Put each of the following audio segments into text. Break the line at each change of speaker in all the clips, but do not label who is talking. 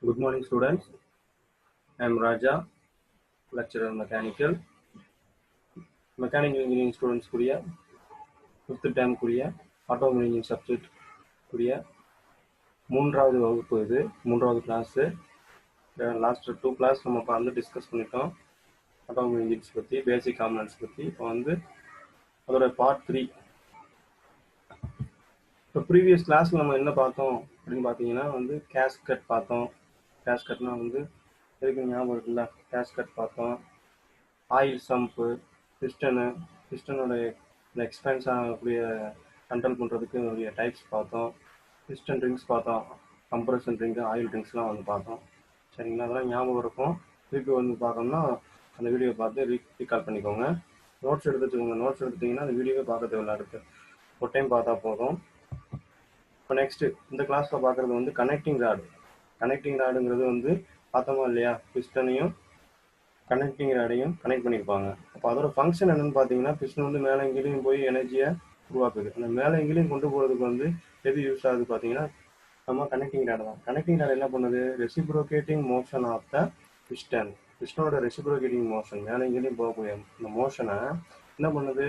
Good morning, students. I am Raja, lecturer mechanical. Mechanical engineering students kudiya 5th term kudiya automobile engineering subject kudiya மூன்றாவது வகுப்பு இது மூன்றாவது class. Last 2 class நம்ம வந்து discuss பண்ணிட்டோம் automobile engines பற்றி, பேசிக் components பற்றி. இப்போ வந்து அதோட பார்ட் 3. இப்போ ப்ரீவியஸ் கிளாஸில் நம்ம என்ன பார்த்தோம் அப்படின்னு பார்த்தீங்கன்னா வந்து கேஸ்கட் பார்த்தோம். கேஸ்கட்னா வந்து எதுக்கு ஞாபகம் இருக்குல்ல, கேஸ்கட் பார்த்தோம். ஆயில் சம்பு, பிஸ்டனோட எக்ஸ்பேன்ஸ் ஆகக்கூடிய கண்ட்ரோல் பண்ணுறதுக்கு நிறைய டைப்ஸ் பார்த்தோம். பிஸ்டன் ரிங்ஸ் பார்த்தோம், கம்ப்ரஷன் ரிங்கு, ஆயில் ரிங்ஸ்லாம் வந்து பார்த்தோம். சரிங்களா, அதெல்லாம் ஞாபகம் இருக்கும். திருப்பி வந்து பார்த்தோம்னா அந்த வீடியோ பார்த்து ரீகால் பண்ணிக்கோங்க. நோட்ஸ் எடுத்துக்கோங்க. நோட்ஸ் எடுத்துட்டிங்கன்னா அந்த வீடியோவே பார்க்க தேவையில்ல, அடுத்து ஒரு டைம் பார்த்தா போதும். இப்போ நெக்ஸ்ட்டு இந்த கிளாஸில் பார்க்குறது வந்து கனெக்டிங் ராடு. கனெக்டிங் ராடுங்கிறது வந்து பார்த்தோமா இல்லையா, பிஸ்டனையும் கனெக்டிங் ராடையும் கனெக்ட் பண்ணியிருப்பாங்க. அப்போ அதோட ஃபங்க்ஷன் என்னன்னு பார்த்தீங்கன்னா, பிஸ்டன் வந்து மேலே எங்கேயும் போய் எனர்ஜியை உருவாக்குது. அந்த மேலே எங்கேயும் கொண்டு போகிறதுக்கு வந்து எது யூஸ் ஆகுது பார்த்தீங்கன்னா நம்ம கனெக்டிங் ராடு தான். கனெக்டிங் ராடு என்ன பண்ணுது, reciprocating motion of the piston. பிஸ்டனோட ரெசிப்ரோகேட்டிங் மோஷன், மேலே எங்கேயும் போகக்கூடிய இந்த மோஷனை என்ன பண்ணுது,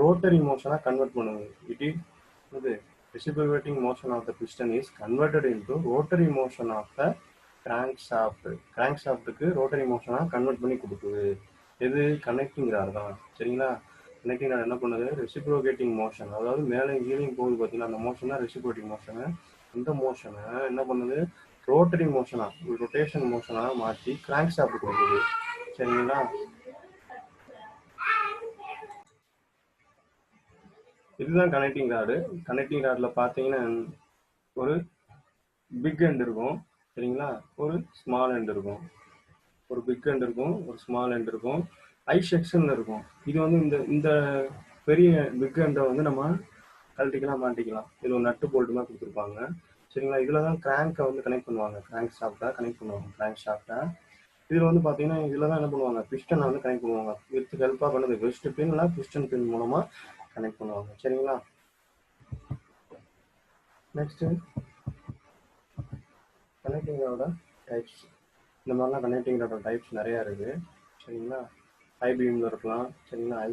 ரோட்டரி மோஷனாக கன்வெர்ட் பண்ணுது. இட் இஸ் இது reciprocating motion of the piston is converted into rotary motion of the crankshaft. crankshaftக்கு ரோட்டரி மோஷனாக கன்வெர்ட் பண்ணி கொடுக்குது. எது, கனெக்டிங் ராட் தான். சரிங்களா, கனெக்டிங் ராட் என்ன பண்ணுது, ரெசிப்ரோகேட்டிங் மோஷன், அதாவது மேலே கீழையும் போகுது பார்த்தீங்கன்னா அந்த மோஷன் தான் ரெசிப்ரோகேட்டிங் மோஷனு. அந்த மோஷனை என்ன பண்ணுது, ரோட்டரி மோஷனாக, ரொட்டேஷன் மோஷனாக மாற்றி கிராங்க்ஷாஃப்ட் கொடுக்குது. சரிங்களா, இதுதான் கனெக்டிங் ராடு. கனெக்டிங் ராடில் பார்த்தீங்கன்னா ஒரு பிக் எண்ட் இருக்கும். சரிங்களா, ஒரு ஸ்மால் எண்ட் இருக்கும். ஒரு பிக் எண்ட் இருக்கும், ஒரு ஸ்மால் எண்ட் இருக்கும், ஐ செக்ஷன் இருக்கும். இது வந்து இந்த இந்த பெரிய பிக் எண்டை வந்து நம்ம கழட்டிக்கலாம், மாட்டிக்கலாம். இது ஒரு நட்டு போல்ட்டு மாதிரி கொடுத்துருப்பாங்க. சரிங்களா, இதில் தான் கிராங்கை வந்து கனெக்ட் பண்ணுவாங்க, கிராங்க் ஷாஃப்டை கனெக்ட் பண்ணுவாங்க, கிராங்க் ஷாஃப்டை. இதில் வந்து பார்த்தீங்கன்னா இதில் தான் என்ன பண்ணுவாங்க, பிஸ்டனை வந்து கனெக்ட் பண்ணுவாங்க. இதுக்கு ஹெல்ப்பாக பண்ணது வெஸ்ட் பின் இல்லை பிஸ்டன் பின் மூலமாக கனெக்ட் பண்ணுவாங்க. சரிங்களா, நெக்ஸ்ட்டு கனெக்டிங் ராடோட டைப்ஸ். இந்த மாதிரிலாம் கனெக்டிங் ராடோட டைப்ஸ் நிறையா இருக்குது. சரிங்களா, ஐ பீமில் இருக்கலாம். சரிங்களா, ஐ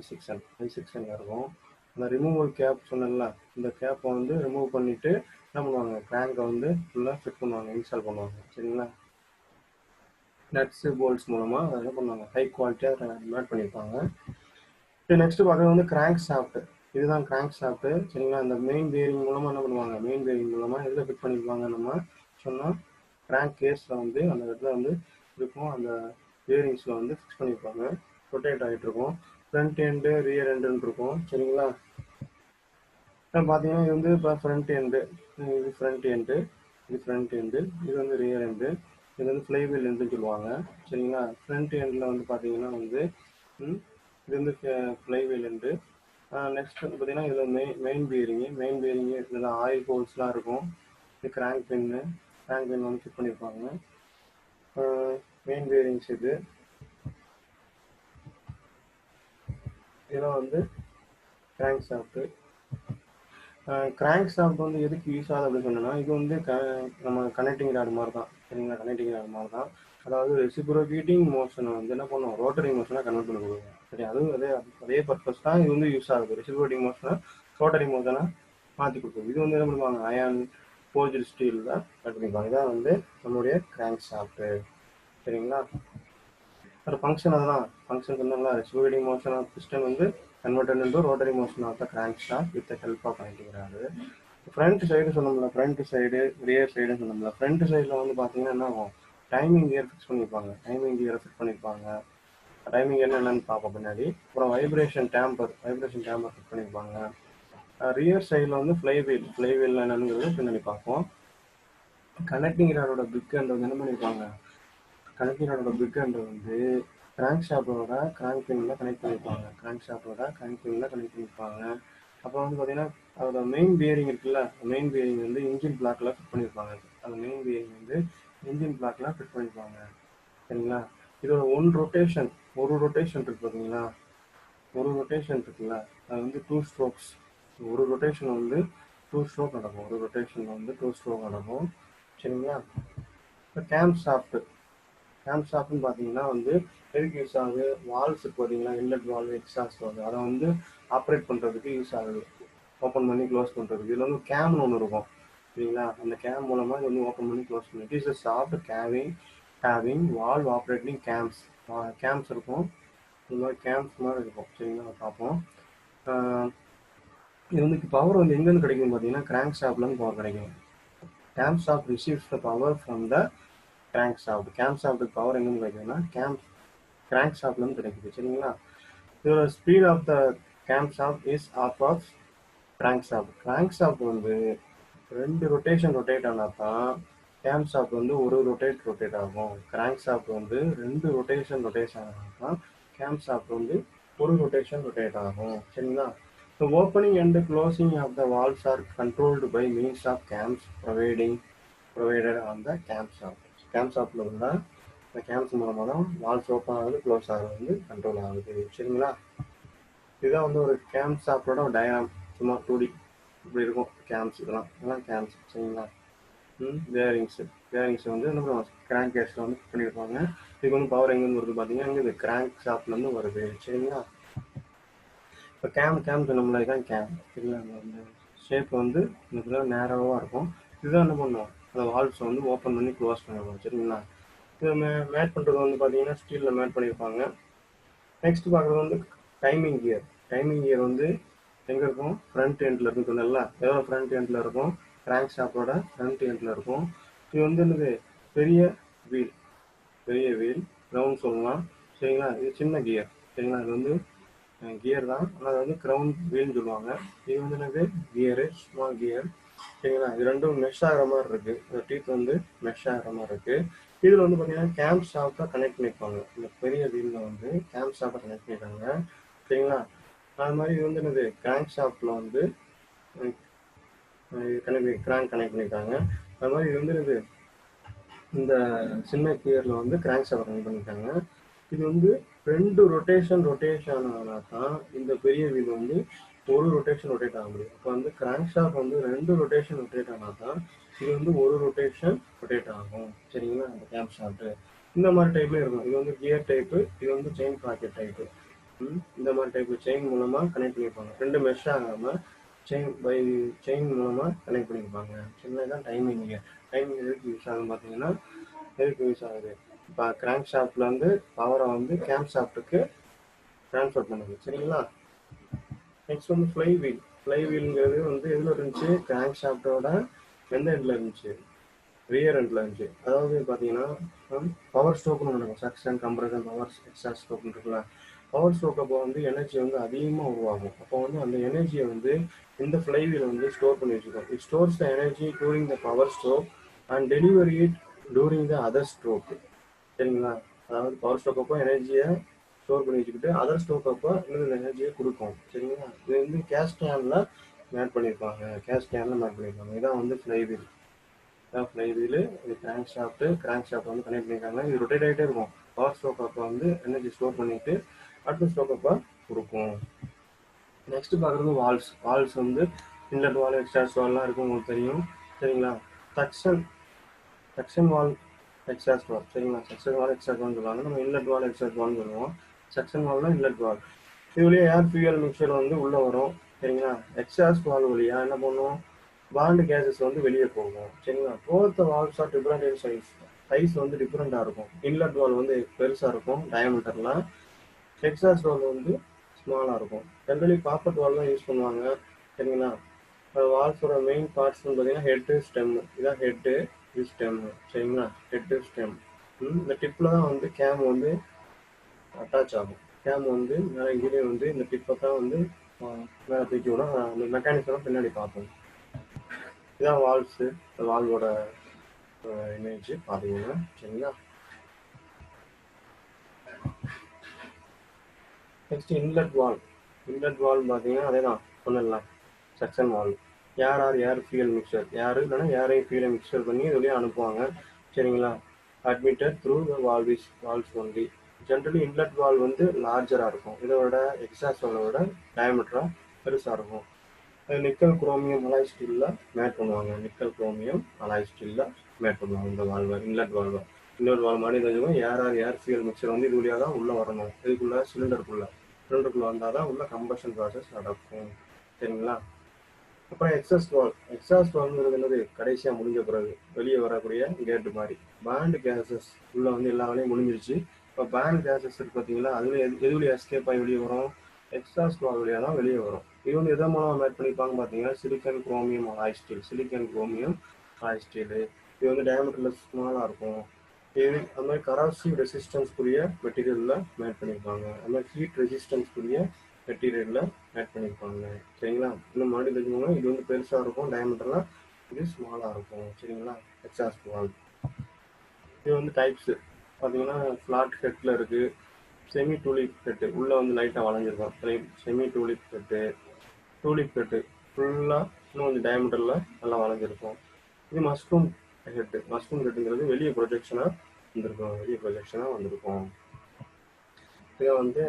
செக்ஷனில் இருக்கும். அந்த ரிமூவல் கேப் சொன்னேன்ல, இந்த கேப்பை வந்து ரிமூவ் பண்ணிவிட்டு என்ன பண்ணுவாங்க, கிராங்கை வந்து ஃபுல்லாக ஃபிட் பண்ணுவாங்க, இன்ஸ்டால் பண்ணுவாங்க. சரிங்களா, நட்ஸு போல்ட்ஸ் மூலமாக அதை என்ன பண்ணுவாங்க, ஹை குவாலிட்டியாக மேட் பண்ணியிருப்பாங்க. இப்போ நெக்ஸ்ட்டு பார்க்குறது வந்து கிராங்க் ஷாஃப்ட். இதுதான் கிராங்க் ஷாஃப்ட்டு. சரிங்களா, இந்த மெயின் பேரிங் மூலமாக என்ன பண்ணுவாங்க, மெயின் பேரிங் மூலமாக எதில் ஃபிட் பண்ணியிருப்பாங்க நம்ம சொன்னால் கிராங்க் கேஸில் வந்து அந்த இடத்துல வந்து இருக்கும். அந்த பேரிங்ஸில் வந்து ஃபிக்ஸ் பண்ணியிருப்பாங்க, ரொட்டேட் ஆகிட்டு இருக்கும். ஃப்ரண்ட் எண்டு ரியர் எண்டுன்னு இருக்கும். சரிங்களா, பார்த்தீங்கன்னா இது வந்து இப்போ ஃப்ரண்ட் எண்டு, இது ஃப்ரண்ட் எண்டு, இது ஃப்ரண்ட் எண்டு, இது வந்து ரியர் எண்டு, இது வந்து ஃப்ளைவீல் எண்டுன்னு சொல்லுவாங்க. சரிங்களா, ஃப்ரண்ட் எண்டில் வந்து பார்த்தீங்கன்னா வந்து இது வந்து ஃப்ளைவீல் எண்டு. நெக்ஸ்ட் வந்து பார்த்தீங்கன்னா இதில் மெயின் பேரிங்கு இதில் ஆயில் ஹோல்ஸ்லாம் இருக்கும். இது கிராங்க் பின் வந்து ஃபிட் பண்ணியிருப்பாங்க. மெயின் பேரிங்ஸ் இதெல்லாம் வந்து கிராங்க் ஷாஃப்ட்டு. கிராங்க் ஷாஃப்ட் வந்து எதுக்கு யூஸ் ஆகுது அப்படின்னு சொன்னோன்னா, இது வந்து நம்ம கனெக்டிங் ராடு மாதிரி தான். சரிங்களா, கனெக்டிங் ராடு மாதிரி தான். அதாவது ரெசிப்ரோகேட்டிங் மோஷனை வந்து என்ன பண்ணுவோம், ரோட்டரி மோஷனாக கன்வெர்ட் பண்ணி கொடுக்கும். சரி, அதுவும் அதே பர்பஸ் தான் இது வந்து யூஸ் ஆகுது. ரெசிப்ரோகேட்டிங் மோஷனை ரோட்டரி மோஷனை மாற்றி கொடுக்குது. இது வந்து என்ன பண்ணுவாங்க, அயான் ஃபோர்ஜ்டு ஸ்டீல் தான் கட் பண்ணிப்பாங்க. இதான் வந்து நம்மளுடைய கிராங்க் ஷாஃப்ட்டு. சரிங்களா, அதோட ஃபங்க்ஷன் அதுதான். ஃபங்க்ஷன் சொன்னாங்களா, ரெசிப்ரோகேட்டிங் மோஷன் ஆஃப் பிஸ்டன் வந்து converted into rotary motion of the crank shaft with the help of connecting rod. Front side சொன்னோம்ல, ஃப்ரண்ட் சைடு ரியர் சைடுன்னு சொன்னோம்ல. ஃப்ரண்ட் சைடில் வந்து பார்த்தீங்கன்னா என்ன ஆகும், டைமிங் கியர் ஃபிக்ஸ் பண்ணியிருப்பாங்க. டைமிங் கியரை ஃபிட் பண்ணியிருப்பாங்க. டைமிங் என்னென்னு பார்ப்போம் பின்னாடி. அப்புறம் வைப்ரேஷன் டேம்பர் ஃபிட் பண்ணியிருப்பாங்க. ரியர் சைடில் வந்து ஃப்ளைவீல் என்னங்கிறது பின்னாடி பார்ப்போம். கனெக்டிங் ராடோட பிக் எண்ட் வந்து என்ன பண்ணியிருப்பாங்க, கனெக்டிங் ராடோட பிக் எண்ட் வந்து கிராங்க் ஷாஃப்டோட கிராங்க் பின்னில் கனெக்ட் பண்ணியிருப்பாங்க. அப்புறம் வந்து பார்த்தீங்கன்னா அதோட மெயின் பியரிங் இருக்குல்ல, மெயின் பியரிங் வந்து இன்ஜின் பிளாக்ல ஃபிட் பண்ணியிருப்பாங்க. அந்த மெயின் பியரிங் வந்து இன்ஜின் பிளாக்ல ஃபிட் பண்ணியிருப்பாங்க. சரிங்களா, இதோட ஒரு ரொட்டேஷன் இருக்கு பார்த்தீங்களா, ஒரு ரொட்டேஷன் இருக்குல்ல, அது வந்து 2 ஸ்ட்ரோக்ஸ். ஒரு ரொட்டேஷன் வந்து 2 ஸ்ட்ரோக் நடக்கும். சரிங்களா, இப்போ கேம் ஷாப்ட்னு பார்த்தீங்கன்னா வந்து எதுக்கு யூஸ் ஆகுது? வால்ஸ் பார்த்தீங்கன்னா இன்லெட் வால்வு எக்ஸாஸ்ட் வால்வு அதை வந்து ஆப்ரேட் பண்ணுறதுக்கு யூஸ் ஆகுது, ஓப்பன் பண்ணி க்ளோஸ் பண்ணுறதுக்கு. இதில் வந்து கேம்னு ஒன்று இருக்கும் சரிங்களா, அந்த கேம் மூலமாக இது வந்து ஓப்பன் பண்ணி க்ளோஸ் பண்ணி. It is a soft having valve operating games இருக்கும். இந்த மாதிரி கேம்ஸ் மாதிரி இருக்கும் சரிங்களா. பார்ப்போம். இது வந்து பவர் வந்து எங்கேருந்து கிடைக்கும் பார்த்தீங்கன்னா கிராங்க் ஷாப்லேருந்து பவர் கிடைக்கும். Cam shaft receives the power from the crank shaft. Cam ஷாஃப்ட்டுக்கு பவர் எங்கேருந்து கிடைக்குதுன்னா கிராங்க் ஷாப்லேருந்து கிடைக்குது சரிங்களா. இதோட speed of the cam shaft is of crank shaft வந்து 2 ரொட்டேஷன் ரொட்டேட் ஆனால் தான் கேம் ஷாஃப்ட் வந்து ஒரு ரொட்டேட் ஆகும். கிராங்க் ஷாஃப்ட் வந்து 2 ரொட்டேஷன் ஆனால் தான் கேம் ஷாஃப்ட் வந்து ஒரு ரொட்டேட் ஆகும் சரிங்களா. The opening and closing of the valves are controlled by means of cams provided on the camshaft. கேம்ஷாஃப்டில் உள்ள இந்த கேம்ஸ் மூலமாக தான் வால்ஸ் ஓப்பன் ஆகுது, க்ளோஸ் ஆகுது வந்து கண்ட்ரோல் ஆகுது சரிங்களா. இதுதான் வந்து ஒரு கேம்ஷாஃப்டோட ஒரு டயக்ராம், சும்மா 2D இப்படி இருக்கும் கேம்ஸ். இதெல்லாம் கேம்ஸ் சரிங்களா. பேரிங்ஸ் வந்து என்ன பண்ணுவாங்க, கிராங்க் கேஸில் வந்து பண்ணியிருப்பாங்க. இதுக்கு வந்து பவர் எங்கேருந்து வருது பார்த்தீங்கன்னா இங்கே கிராங்க் ஷாஃப்ட்லேருந்து வருது சரிங்களா. இப்போ கேம் சொன்னோம்ல, இதுதான் கேம் சரிங்களா. அந்த ஷேப் வந்து இதுதான் நேராவாக இருக்கும். இதுதான் என்ன பண்ணுவோம், அந்த வால்வ்ஸை வந்து ஓப்பன் பண்ணி க்ளோஸ் பண்ணுவோம் சரிங்களா. இதை மேட் பண்ணுறது வந்து பார்த்தீங்கன்னா ஸ்டீலில் மேட் பண்ணியிருப்பாங்க. நெக்ஸ்ட் பார்க்குறது வந்து டைமிங் கியர் வந்து எங்கே இருக்கும், ஃப்ரண்ட் எண்டில் இருக்குன்னு சொன்னல, எவ்வளோ ஃப்ரண்ட் எண்டில் இருக்கும், கிராங்க் ஷாஃப்டோட ஃப்ரண்ட் எண்டில் இருக்கும். இது வந்து என்னது, பெரிய வீல் ரவுண்ட் சொல்லலாம் சரிங்களா. இது சின்ன கியர் சரிங்களா. இது வந்து கியர் தான், ஆனால் அது வந்து கிரவுண்ட் வீல்னு சொல்லுவாங்க. இது வந்து எனக்கு கியரு, ஸ்மால் கியர் சரிங்களா. இது ரெண்டும் மெஷ் ஆகிற மாதிரி இருக்குது, இந்த டீத் வந்து மெஷ் ஆகிற மாதிரி இருக்குது. இதில் வந்து பார்த்தீங்கன்னா கேம் ஷாஃப்டை கனெக்ட் பண்ணியிருப்பாங்க. இந்த பெரிய வீலில் வந்து கேம் ஷாஃப்டை கனெக்ட் பண்ணியிருக்காங்க சரிங்களா. அது மாதிரி இது வந்து என்னது, கிராங்க் ஷாஃப்டில் வந்து கிராங்க் கனெக்ட் பண்ணியிருக்காங்க. அது மாதிரி இது வந்து என்னது, இந்த சின்ன கியரில் வந்து கிராங்க் ஷாஃப்டை கனெக்ட் பண்ணியிருக்காங்க. இது வந்து 2 ரொட்டேஷன் ஆனால் தான் இந்த பெரிய வீல் வந்து ஒரு ரொட்டேஷன் ரொட்டேட் ஆக முடியும். இப்போ வந்து கிராங்க் ஷாஃப்ட் வந்து 2 ரொட்டேஷன் ரொட்டேட் ஆனால் தான் இது வந்து ஒரு ரொட்டேஷன் ரொட்டேட் ஆகும் சரிங்களா. இந்த கேம் ஷாஃப்ட் இந்த மாதிரி டைப்ல இருக்கும். இது வந்து கியர் டைப்பு, இது வந்து செயின் பாக்கெட் டைப்பு. இந்த மாதிரி டைப்பு செயின் மூலமாக கனெக்ட் பண்ணியிருப்பாங்க. 2 மெஷ் ஆகாமல் செயின் மூலமாக கனெக்ட் பண்ணியிருப்பாங்க சரிங்களா. தான் டைமிங் எதுக்கு யூஸ் ஆகுதுன்னு பார்த்தீங்கன்னா, எதுக்கு யூஸ் ஆகுது, இப்போ கிராங்க் ஷாஃப்ட்ல வந்து பவரை வந்து கேம் ஷாஃப்ட்டுக்கு ட்ரான்ஸ்ஃபர் பண்ணுது சரிங்களா. நெக்ஸ்ட் வந்து ஃப்ளை வீல்ங்கிறது வந்து எதில் இருந்துச்சு, கிராங்க் ஷாஃப்டோட எந்த எண்டில் இருந்துச்சு, ரியர் எண்டில் இருந்துச்சு. அதாவது பார்த்தீங்கன்னா பவர் ஸ்ட்ரோக்னு நடக்கும், சக்ஷன் கம்ப்ரஷன் பவர் எக்ஸாஸ்ட் ஸ்ட்ரோக்னு இருக்குல்ல. பவர் ஸ்ட்ரோக் அப்போ வந்து எனர்ஜி வந்து அதிகமாக உருவாகும். அப்போ வந்து அந்த எனர்ஜியை வந்து இந்த ஃப்ளை வீல் வந்து ஸ்டோர் பண்ணி வச்சுக்கோம். It stores the energy during the power stroke and delivery it during the other stroke சரிங்களா. அதாவது பவர் ஸ்ட்ரோக் அப்போ எனர்ஜியை ஸ்டோர் பண்ணி வச்சுக்கிட்டு அதர் ஸ்ட்ரோக் அப்போ இன்னும் எனர்ஜியை கொடுக்கும் சரிங்களா. இது வந்து கேஸ் கேனில் மேட் பண்ணியிருப்பாங்க. இதான் வந்து ஃப்ளை வீலு. இது கிராங்க் ஷாஃப்ட் வந்து கனெக்ட் பண்ணியிருக்காங்க. இது ரொட்டேட் ஆகிட்டே இருக்கும். பவர் ஸ்ட்ரோக் அப்போ வந்து எனர்ஜி ஸ்டோர் பண்ணிட்டு அடுத்த ஸ்ட்ரோக் அப்போ கொடுக்கும். நெக்ஸ்ட் பார்க்குறது வால்ஸ் வந்து இன்லெட் வால் எக்ஸ்டாஸ்ட் வால்லாம் இருக்கும், உங்களுக்கு தெரியும் சரிங்களா. சக்ஷன் வால் எக்ஸாஸ்ட் வால் சரிங்களா. சக்ஷன் வால் எக்ஸாஸ்ட் வால்னு சொல்லுவாங்க, நம்ம இன்லெட் வால் எக்ஸாஸ்ட் வால்னு சொல்லுவோம். சக்ஷன் வால்னா இன்லெட் வால். இது வழியாக ஏர் ஃபியூயல் மிக்சர் வந்து உள்ளே வரும் சரிங்களா. எக்ஸாஸ்ட் வால் வழியாக என்ன பண்ணுவோம், பாண்டு கேஸஸ் வந்து வெளியே போகும் சரிங்களா. Both the valves are different in size வந்து டிஃப்ரெண்ட்டாக இருக்கும். இன்லெட் வால் வந்து பெருசாக இருக்கும் டயமீட்டரில், எக்ஸாஸ்ட் வால் வந்து ஸ்மாலாக இருக்கும். ஜென்ரலி காப்பர் வால் தான் யூஸ் பண்ணுவாங்க சரிங்களா. வால்ஸோட மெயின் பார்ட்ஸ் பார்த்தீங்கன்னா ஹெட்டு ஸ்டெம்மு, இதான் ஹெட்டு, இது ஸ்டெம்மு சரிங்களா. ஹெட்டு ஸ்டெம் இந்த டிப்பில் தான் வந்து கேம் வந்து அட்டாச் ஆகும். கேம் வந்து மேலே கீழே வந்து இந்த டிப்பை தான் வந்து மேலே தூக்கி விட அந்த மெக்கானிக்ஸ்லாம் பின்னாடி பார்ப்போம். இதான் வால்ஸு, வால்வோட இமேஜ் பார்த்தீங்கன்னா சரிங்களா. நெக்ஸ்ட் இன்லெட் வால் பார்த்தீங்கன்னா அதே தான் சொன்னலாம், suction valve. Air fuel mixture, இல்லைன்னா ஏரையும் ஃபியூலை மிக்சர் பண்ணி இது வழியாக அனுப்புவாங்க சரிங்களா. Admitted through the valves only. Generally inlet valve வந்து லார்ஜராக இருக்கும், இதோட எக்ஸாஸ்ட் வாலோட டயமீட்டராக பெருசாக இருக்கும். நிக்கல் குரோமியம் அலாய் ஸ்டீலில் மேட் பண்ணுவாங்க. நிக்கல் குரோமியம் அலாய் ஸ்டீலில் மேட் பண்ணுவாங்க இந்த வால்வை, இன்லெட் வால்வை. இன்னொரு வால்வு மாதிரி தெரிஞ்சுக்கோங்க, ஏர் ஃபியூல் மிக்சர் வந்து இது வழியாக தான் உள்ளே வரணும், இதுக்குள்ளே சிலிண்டருக்குள்ளே வந்தால் தான் உள்ள கம்பஷன் ப்ராசஸ் நடக்கும். சரிங்களா? அப்புறம் எக்ஸாஸ்ட் வால்வுங்கிறது என்னது, கடைசியாக முடிஞ்ச பிறகு வெளியே வரக்கூடிய கேட்டு மாதிரி. பேண்ட் கேஸஸ் உள்ளே வந்து எல்லா வேலையும் முடிஞ்சிருச்சு. இப்போ பேண்ட் கேஸஸ் இருக்கு பார்த்தீங்களா, அதில் எது வழியாக எஸ்கேப் ஆகி வெளியே வரும், எக்ஸாஸ்ட் வால்வு வழியாக தான் வெளியே வரும். இது வந்து எதை மூலம் மேட் பண்ணிப்பாங்க பார்த்தீங்கன்னா, சிலிக்கன் குரோமியம் அலாய் ஸ்டீல். இது வந்து டயமீட்டரில் ஸ்மாலாக இருக்கும். இது அந்த மாதிரி கராசிவ் ரெசிஸ்டன்ஸ்க்குரிய மெட்டீரியலில் மேட் பண்ணியிருப்பாங்க. அந்த மாதிரி ஹீட் ரெசிஸ்டன்ஸ்க்குரிய மெட்டீரியலில் மேட் பண்ணியிருப்பாங்க. சரிங்களா? இன்னும் மாடி தெரிஞ்சுக்கோங்க, இது வந்து பெருசாக இருக்கும் டயமீட்டரில், இது ஸ்மாலாக இருக்கும். சரிங்களா? எக்ஸாஸ்ட் வால்வு இது வந்து டைப்ஸு பார்த்தீங்கன்னா, ஃப்ளாட் ஹெட்டில் இருக்குது, செமி டூலிப் ஹெட்டு உள்ளே வந்து லைட்டாக வளைஞ்சிருக்கும், செமி டூலிப் ஹெட்டு ஃபுல்லாக இன்னும் கொஞ்சம் டயமீட்டரில் நல்லா வளைஞ்சிருக்கும். இது மஷ்ரூம் ஹெட்டுங்கிறது வெளியே ப்ரொஜெக்ஷனாக வந்திருக்கும். இதை வந்து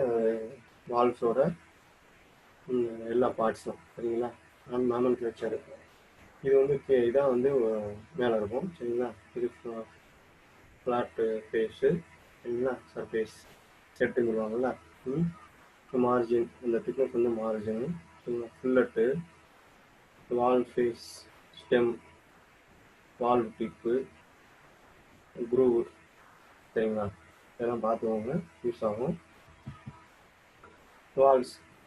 வால்வ்ஸோட எல்லா பார்ட்ஸும். சரிங்களா? நாமென்க்ளேச்சர் இது வந்து இதான் வந்து மேலே இருக்கும். சரிங்களா? இது ஃப்ளாட்டு ஃபேஸு. சரிங்களா? சர்ஃபேஸ் செட்டுன்னு சொல்லுவாங்கள்ல, மார்ஜின், இந்த திக்னஸ் வந்து margin. Fillet, valve face, stem, valve tip, groove. சரிங்களா? இதெல்லாம் பார்த்துக்கோங்க, யூஸ் ஆகும்.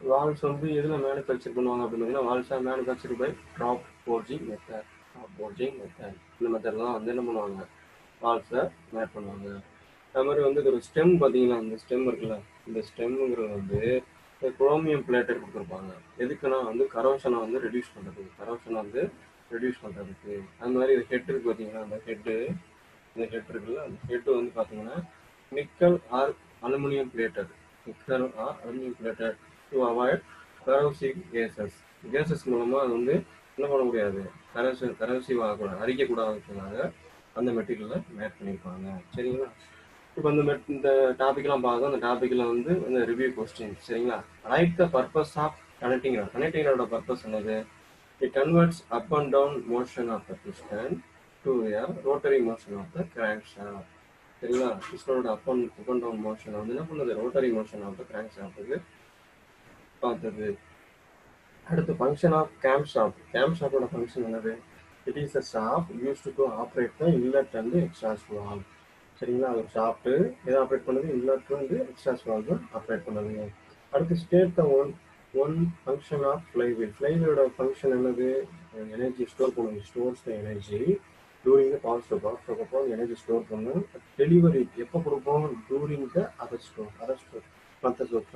வால்வ்ஸ் வந்து எதில் மேனுஃபேக்சர் பண்ணுவாங்க அப்படின்னு பார்த்தீங்கன்னா, valves are manufacture by drop forging method. இந்த மெத்தட் தான் வந்து என்ன பண்ணுவாங்க, வால்வ்ஸை மேட் பண்ணுவாங்க. அது மாதிரி வந்து ஒரு ஸ்டெம் பார்த்தீங்கன்னா, இந்த ஸ்டெம் இருக்குல்ல, இந்த ஸ்டெம்முங்கிறது வந்து குரோமியம் பிளேட்டட் கொடுத்துருப்பாங்க. எதுக்குன்னா வந்து கரோஷனை வந்து ரெடியூஸ் பண்ணுறதுக்கு. அது மாதிரி ஹெட் இருக்கு பார்த்தீங்கன்னா, இந்த ஹெட் இருக்குல்ல, அந்த ஹெட்டு வந்து பார்த்தீங்கன்னா nickel or aluminium plated to avoid corrosive gases மூலமாக அது வந்து என்ன பண்ண முடியாது, கரோசிவ் ஆகக்கூடாது, அரிக்கக்கூடாதுக்காக அந்த மெட்டீரியலை மேட் பண்ணியிருப்பாங்க. சரிங்களா? இப்போ இந்த டாபிக்லாம் பார்க்கும். அந்த டாப்பிக்கில் வந்து இந்த ரிவ்யூ கொஸ்டின். சரிங்களா? Right the purpose of connecting ராடோட பர்பஸ் என்னது, it converts up and down motion of the piston to rotary motion of the crank shaft. சரிங்களா? பிஸ்டனோட அப் அண்ட் டவுன் மோஷன் வந்து என்ன பண்ணுது, rotary motion of the crank ஷாஃப்ட்டுக்கு பார்த்தது. அடுத்து ஃபங்க்ஷன் ஆஃப் கேம் ஷாஃப்டோட ஃபங்க்ஷன் என்னது, it is a shaft used to operate the inlet and exhaust valve. சரிங்களா? ஒரு ஷாஃப்ட்டு எதை ஆப்ரேட் பண்ணுது, இன்லெட் வந்து எக்ஸாஸ்ட் வால்வு ஆப்ரேட் பண்ணுது. அடுத்து state the one function of ஃப்ளைவீலோட ஃபங்க்ஷன் என்னது, எனர்ஜி ஸ்டோர் பண்ணுது, stores the energy during the power stroke. அப்புறம் எனர்ஜி ஸ்டோர் பண்ணும். டெலிவரி எப்போ கொடுப்போம், டூரிங் த அதர் ஸ்ட்ரோக் மற்ற ஸ்ட்ரோக்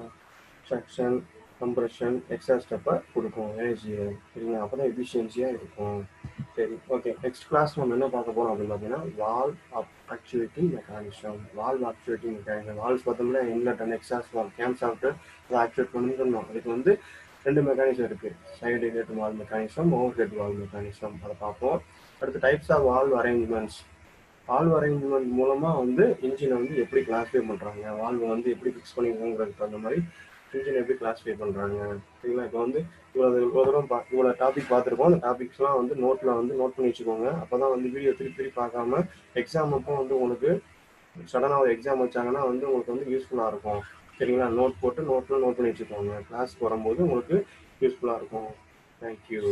சக்ஷன், கம்ப்ரெஷன், எக்ஸாஸ்ட் அப்போ கொடுக்கும் எனர்ஜியை. சரிங்களா? அப்போ தான் எஃபிஷியன்சியாக இருக்கும். சரி, ஓகே. நெக்ஸ்ட் கிளாஸ் நம்ம என்ன பார்க்க போகிறோம் அப்படின்னு பார்த்தீங்கன்னா, வால்வ் ஆக்சுவேட்டிங் மெக்கானிசம். வால்வ்ஸ் பார்த்தோம்னா inlet and exhaust valve, cam shaft அதை ஆக்சுவேட் பண்ணணும். அதுக்கு வந்து 2 மெக்கானிசம் இருக்குது, side head valve mechanism, over head valve mechanism. அதை பார்ப்போம். அடுத்து types of valve arrangements. Valve arrangement மூலமாக வந்து இன்ஜினை வந்து எப்படி கிளாஸிஃபை பண்ணுறாங்க, வால்வ் வந்து எப்படி ஃபிக்ஸ் பண்ணிக்கணுங்கிறதுக்கு அந்த மாதிரி இன்ஜின் எப்படி கிளாஸிஃபை பண்ணுறாங்க. சரிங்களா? இப்போ வந்து இவ்வளோ டாபிக் பார்த்துருக்கோம். அந்த டாபிக்ஸ்லாம் வந்து நோட்டில் வந்து நோட் பண்ணி வச்சுக்கோங்க. அப்போ தான் வந்து வீடியோ திருப்பி பார்க்காம எக்ஸாம் அப்போ வந்து உங்களுக்கு சடனாக ஒரு எக்ஸாம் வச்சாங்கன்னா வந்து உங்களுக்கு வந்து யூஸ்ஃபுல்லாக இருக்கும். சரிங்களா? நோட் பண்ணி வச்சுக்கோங்க. கிளாஸ்க்கு வரும்போது உங்களுக்கு யூஸ்ஃபுல்லாக இருக்கும். தேங்க்யூ.